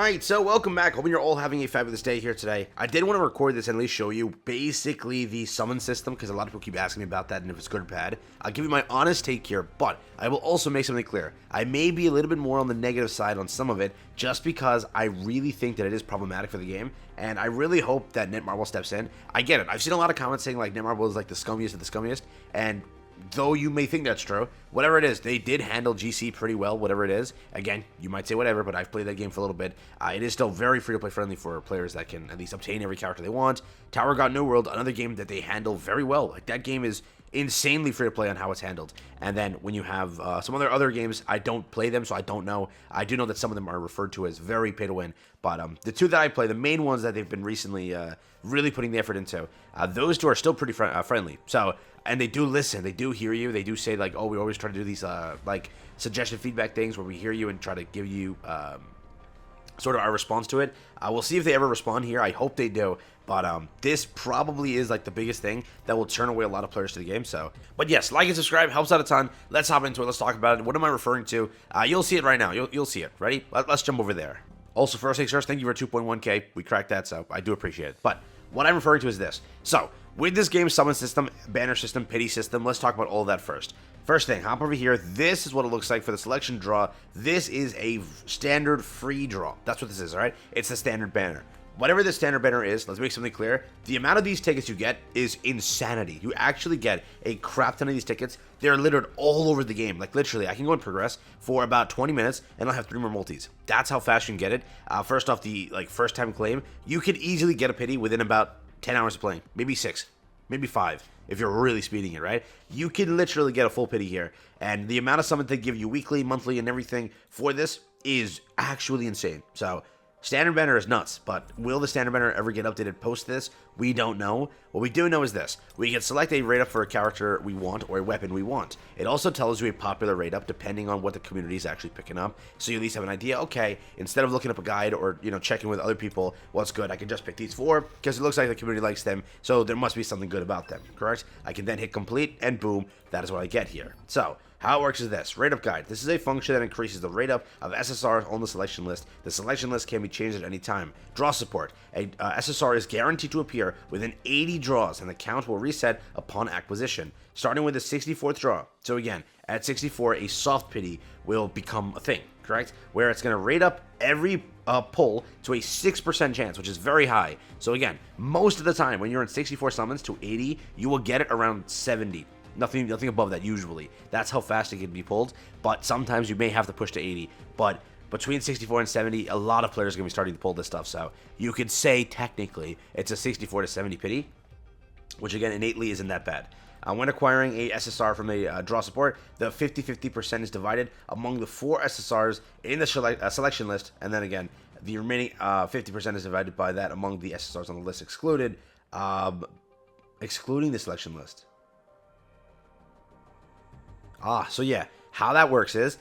Alright, so welcome back. Hoping you're all having a fabulous day here today. I did want to record this and at least show you basically the summon system, because a lot of people keep asking me about that and if it's good or bad. I'll give you my honest take here, but I will also make something clear. I may be a little bit more on the negative side on some of it, just because I really think that it is problematic for the game, and I really hope that Netmarble steps in. I get it. I've seen a lot of comments saying like Netmarble is like the scummiest of the scummiest, and though you may think that's true, whatever it is, they did handle GC pretty well, whatever it is. Again, you might say whatever, but I've played that game for a little bit. It is still very free-to-play friendly for players that can at least obtain every character they want. Tower God New World, another game that they handle very well. Like, that game is insanely free-to-play on how it's handled. And then when you have some other games, I don't play them, so I don't know. I do know that some of them are referred to as very pay-to-win. But the two that I play, the main ones that they've been recently really putting the effort into, those two are still pretty friendly. So, and they do listen, they do hear you, they do say like, oh, we always try to do these like suggestion feedback things where we hear you and try to give you sort of our response to it. We'll see if they ever respond here. I hope they do. But this probably is like the biggest thing that will turn away a lot of players to the game. So, but yes, like and subscribe helps out a ton. Let's hop into it. Let's talk about it. What am I referring to? You'll see it right now. You'll see it. Ready? Let's jump over there. Also, first things first, thank you for 2.1K. We cracked that, so I do appreciate it. But what I'm referring to is this. So, with this game summon system, banner system, pity system, let's talk about all of that first. First thing, hop over here. This is what it looks like for the selection draw. This is a standard free draw. That's what this is, all right? It's the standard banner. Whatever the standard banner is, let's make something clear. The amount of these tickets you get is insanity. You actually get a crap ton of these tickets. They're littered all over the game. Like, literally, I can go and progress for about 20 minutes, and I'll have 3 more multis. That's how fast you can get it. First off, the first time claim, you could easily get a pity within about 10 hours of playing. Maybe 6. Maybe 5. If you're really speeding it, right? You can literally get a full pity here. And the amount of summons they give you weekly, monthly, and everything for this is actually insane. So, standard banner is nuts, but will the standard banner ever get updated post this? We don't know. What we do know is this. We can select a rate up for a character we want or a weapon we want. It also tells you a popular rate up depending on what the community is actually picking up. So you at least have an idea, okay, instead of looking up a guide or, checking with other people what's good, I can just pick these 4 because it looks like the community likes them, so there must be something good about them, correct? I can then hit complete and boom, that is what I get here. So, how it works is this. Rate up guide. This is a function that increases the rate up of SSRs on the selection list. The selection list can be changed at any time. Draw support. A SSR is guaranteed to appear within 80 draws, and the count will reset upon acquisition, starting with the 64th draw. So again, at 64, a soft pity will become a thing, correct? Where it's going to rate up every pull to a 6% chance, which is very high. So again, most of the time when you're in 64 summons to 80, you will get it around 70. Nothing above that usually. That's how fast it can be pulled, but sometimes you may have to push to 80. But between 64 and 70, a lot of players are going to be starting to pull this stuff, so you could say technically it's a 64 to 70 pity, which again innately isn't that bad. When acquiring a SSR from a draw support, the 50-50% is divided among the 4 SSRs in the selection list, and then again, the remaining 50% is divided by that among the SSRs on the list excluded, excluding the selection list. So yeah, how that works is,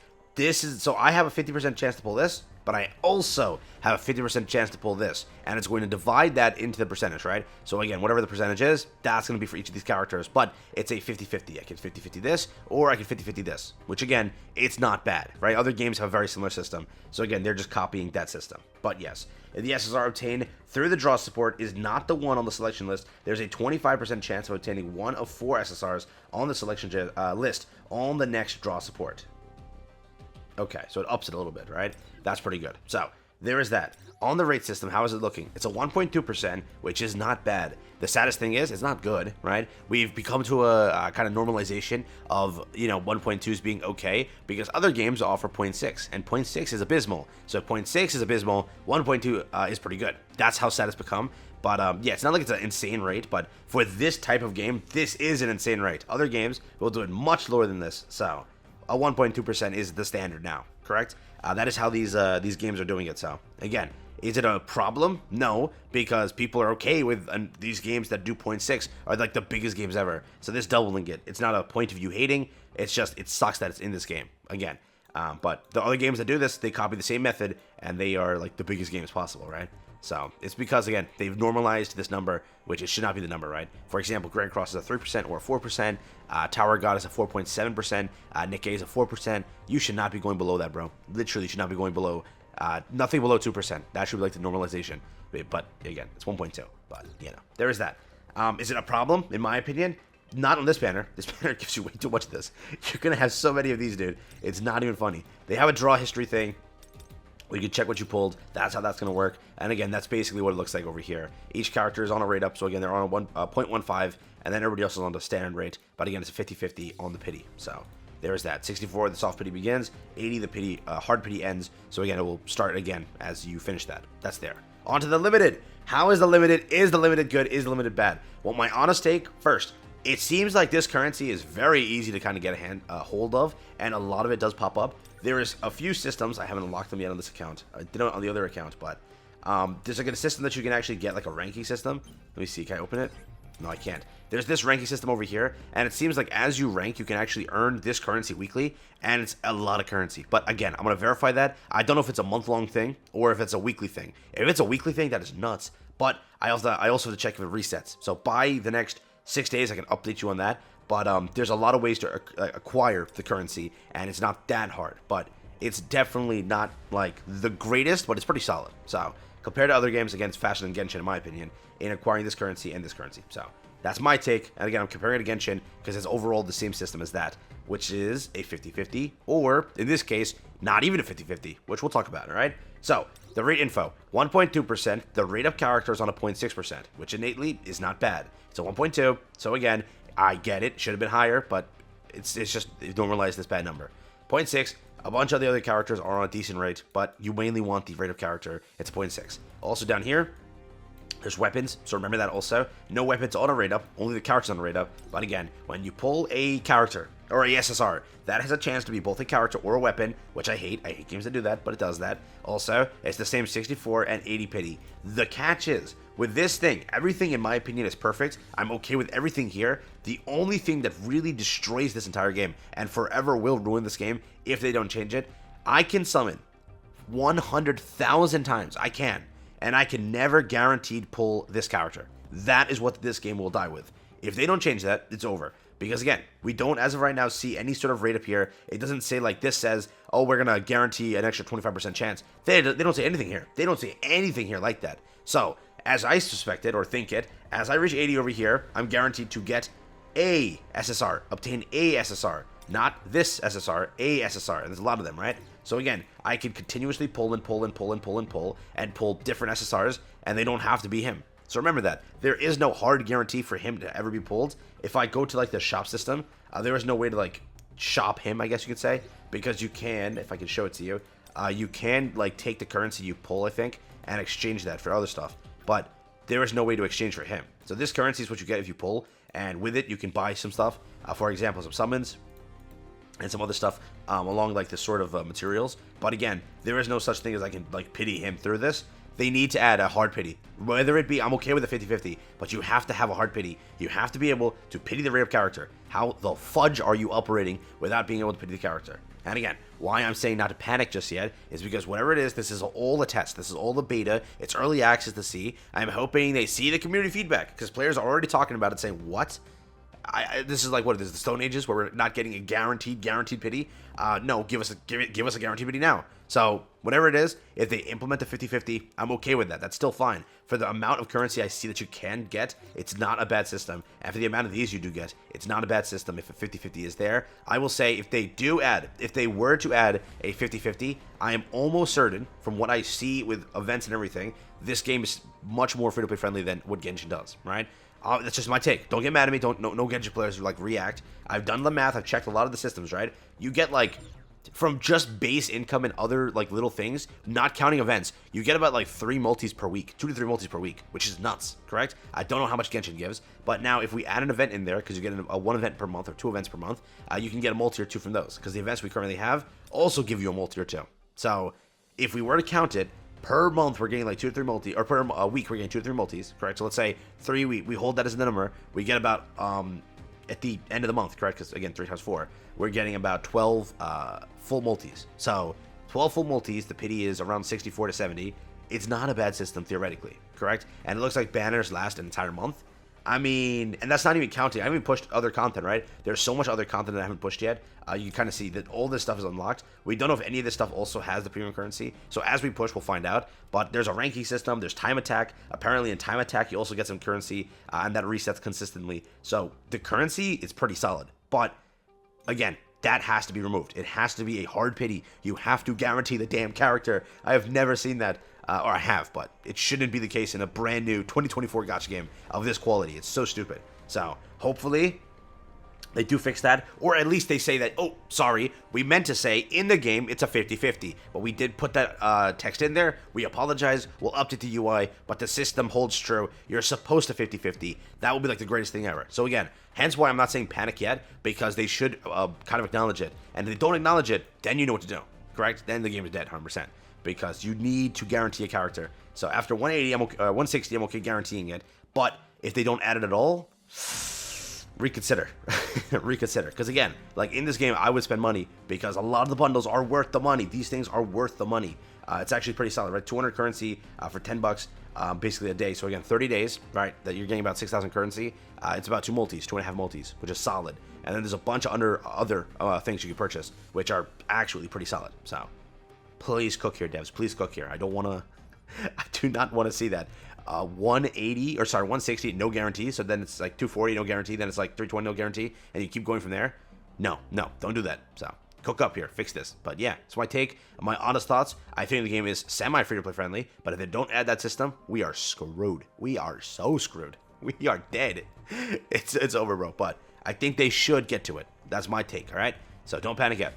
so I have a 50% chance to pull this, but I also have a 50% chance to pull this, and it's going to divide that into the percentage, right? So again, whatever the percentage is, that's going to be for each of these characters, but it's a 50-50. I can 50-50 this, or I can 50-50 this, which again, it's not bad, right? Other games have a very similar system, so again, they're just copying that system. But yes, if the SSR obtained through the draw support is not the one on the selection list, there's a 25% chance of obtaining one of 4 SSRs on the selection list on the next draw support. Okay, so it ups it a little bit, right? That's pretty good. So, there is that. On the rate system, how is it looking? It's a 1.2%, which is not bad. The saddest thing is, it's not good, right? We've become to a kind of normalization of, 1.2s being okay, because other games offer 0.6, and 0.6 is abysmal. So if 0.6 is abysmal, 1.2 is pretty good. That's how sad it's become. But yeah, it's not like it's an insane rate, but for this type of game, this is an insane rate. Other games will do it much lower than this, so a 1.2% is the standard now, correct? That is how these games are doing it. So again, is it a problem? No, because people are okay with these games that do 0.6 are like the biggest games ever. So this doubling it, it's not a point of you hating. It's just it sucks that it's in this game again. But the other games that do this, they copy the same method and they are like the biggest games possible, right? So it's because, again, they've normalized this number, which it should not be the number, right? For example, Grand Cross is a 3% or a 4%. Tower God is a 4.7%. Nick A is a 4%. You should not be going below that, bro. Literally, should not be going below Nothing below 2%. That should be like the normalization. But again, it's 1.2. But, there is that. Is it a problem, in my opinion? Not on this banner. This banner gives you way too much of this. You're going to have so many of these, dude. It's not even funny. They have a draw history thing where you can check what you pulled. That's how that's going to work. And again, that's basically what it looks like over here. Each character is on a rate up. So again, they're on a 0.15. And then everybody else is on the standard rate. But again, it's a 50-50 on the pity. So there's that. 64, the soft pity begins. 80, the pity, hard pity ends. So again, it will start again as you finish that. That's there. On to the limited. How is the limited? Is the limited good? Is the limited bad? Well, my honest take, first, it seems like this currency is very easy to kind of get a hold of, and a lot of it does pop up. There is a few systems, I haven't unlocked them yet on this account. I did it on the other account, but there's like a system that you can actually get, like a ranking system. Let me see, can I open it? No, I can't. There's this ranking system over here, and it seems like as you rank, you can actually earn this currency weekly, and it's a lot of currency. But again, I'm going to verify that. I don't know if it's a month-long thing or if it's a weekly thing. If it's a weekly thing, that is nuts. But I also have to check if it resets. So by the next 6 days, I can update you on that. But there's a lot of ways to acquire the currency, and it's not that hard. But it's definitely not like the greatest, but it's pretty solid. So compared to other games, again, it's faster than Genshin, in my opinion, in acquiring this currency and this currency. So that's my take. And again, I'm comparing it to Genshin because it's overall the same system as that, which is a 50-50, or in this case, not even a 50-50, which we'll talk about, all right? So the rate info, 1.2%. The rate of characters on a 0.6%, which innately is not bad. It's a 1.2. So again, I get it. Should have been higher, but it's just normalized this bad number. 0.6. A bunch of the other characters are on a decent rate, but you mainly want the rate of character. It's 0.6. Also down here, there's weapons, so remember that also. No weapons on a rate up, only the characters on a rate up. But again, when you pull a character or a SSR, that has a chance to be both a character or a weapon, which I hate. I hate games that do that, but it does that. Also, it's the same 64 and 80 pity. The catch is, with this thing, everything in my opinion is perfect. I'm okay with everything here. The only thing that really destroys this entire game and forever will ruin this game if they don't change it, I can summon 100,000 times. I can. And I can never guaranteed pull this character. That is what this game will die with. If they don't change that, it's over. Because again, we don't, as of right now, see any sort of rate up here. It doesn't say like this says, oh, we're going to guarantee an extra 25% chance. They don't say anything here. They don't say anything here like that. So, as I suspect it or think it, as I reach 80 over here, I'm guaranteed to get a SSR. Obtain a SSR. Not this SSR, a SSR. And there's a lot of them, right? So again, I can continuously pull and pull and pull and pull and pull and pull different SSRs, and they don't have to be him. So remember that. There is no hard guarantee for him to ever be pulled. If I go to like the shop system, there is no way to like shop him, I guess you could say, because you can, if I can show it to you, you can like take the currency you pull, I think, and exchange that for other stuff. But there is no way to exchange for him. So this currency is what you get if you pull, and with it, you can buy some stuff. For example, some summons, and some other stuff along like this sort of materials. But again, there is no such thing as I can like pity him through this. They need to add a hard pity. Whether it be, I'm okay with a 50-50, but you have to have a hard pity. You have to be able to pity the rate of character. How the fudge are you operating without being able to pity the character? And again, why I'm saying not to panic just yet is because whatever it is, this is all a test. This is all the beta. It's early access to see. I'm hoping they see the community feedback because players are already talking about it saying, what? This is like what it is, the Stone Ages, where we're not getting a guaranteed pity. No, give us a guaranteed pity now. So whatever it is, if they implement the 50-50, I'm okay with that. That's still fine. For the amount of currency I see that you can get, it's not a bad system. And for the amount of these you do get, it's not a bad system if a 50-50 is there. I will say if they were to add a 50-50, I am almost certain, from what I see with events and everything, this game is much more free-to-play friendly than what Genshin does, right? That's just my take. Don't get mad at me. No Genshin players who like react. I've done the math. I've checked a lot of the systems, right? You get like from just base income and other like little things, not counting events, you get about like 3 multis per week, 2 to 3 multis per week, which is nuts, correct? I don't know how much Genshin gives, but now if we add an event in there, because you get a 1 event per month or 2 events per month, you can get a multi or 2 from those, because the events we currently have also give you a multi or 2. So if we were to count it, per month, we're getting like 2 to 3 multi, or per week, we're getting 2 to 3 multis, correct? So let's say 3 we hold that as the number. We get about, at the end of the month, correct? Because again, 3 times 4, we're getting about 12 full multis. So 12 full multis, the pity is around 64 to 70. It's not a bad system theoretically, correct? And it looks like banners last an entire month. I mean, and that's not even counting. I haven't even pushed other content, right? There's so much other content that I haven't pushed yet. You kind of see that all this stuff is unlocked. We don't know if any of this stuff also has the premium currency. So as we push, we'll find out. But there's a ranking system. There's time attack. Apparently in time attack, you also get some currency, and that resets consistently. So the currency is pretty solid. But again, that has to be removed. It has to be a hard pity. You have to guarantee the damn character. I have never seen that. Or I have, but it shouldn't be the case in a brand new 2024 gacha game of this quality. It's so stupid. So, hopefully, they do fix that. Or at least they say that, oh, sorry, we meant to say in the game it's a 50-50. But we did put that text in there. We apologize. We'll update the UI. But the system holds true. You're supposed to 50-50. That will be like the greatest thing ever. So again, hence why I'm not saying panic yet. Because they should kind of acknowledge it. And if they don't acknowledge it, then you know what to do. Correct? Then the game is dead 100%. Because you need to guarantee a character. So after 180, I'm okay, 160, I'm okay guaranteeing it. But if they don't add it at all, reconsider. Reconsider. Because again, like in this game, I would spend money because a lot of the bundles are worth the money. These things are worth the money. It's actually pretty solid, right? 200 currency for 10 bucks, basically a day. So again, 30 days, right? That you're getting about 6,000 currency. It's about 2 multis, 2.5 multis, which is solid. And then there's a bunch of other things you can purchase, which are actually pretty solid. So please cook here, devs. Please cook here. I don't want to. I do not want to see that. 180 or sorry, 160, no guarantee. So then it's like 240, no guarantee. Then it's like 320, no guarantee, and you keep going from there. No, don't do that. So cook up here, fix this. But yeah, it's my take, my honest thoughts. I think the game is semi free to play friendly, but if they don't add that system, we are screwed. We are so screwed. We are dead. It's over, bro. But I think they should get to it. That's my take. All right. So don't panic yet.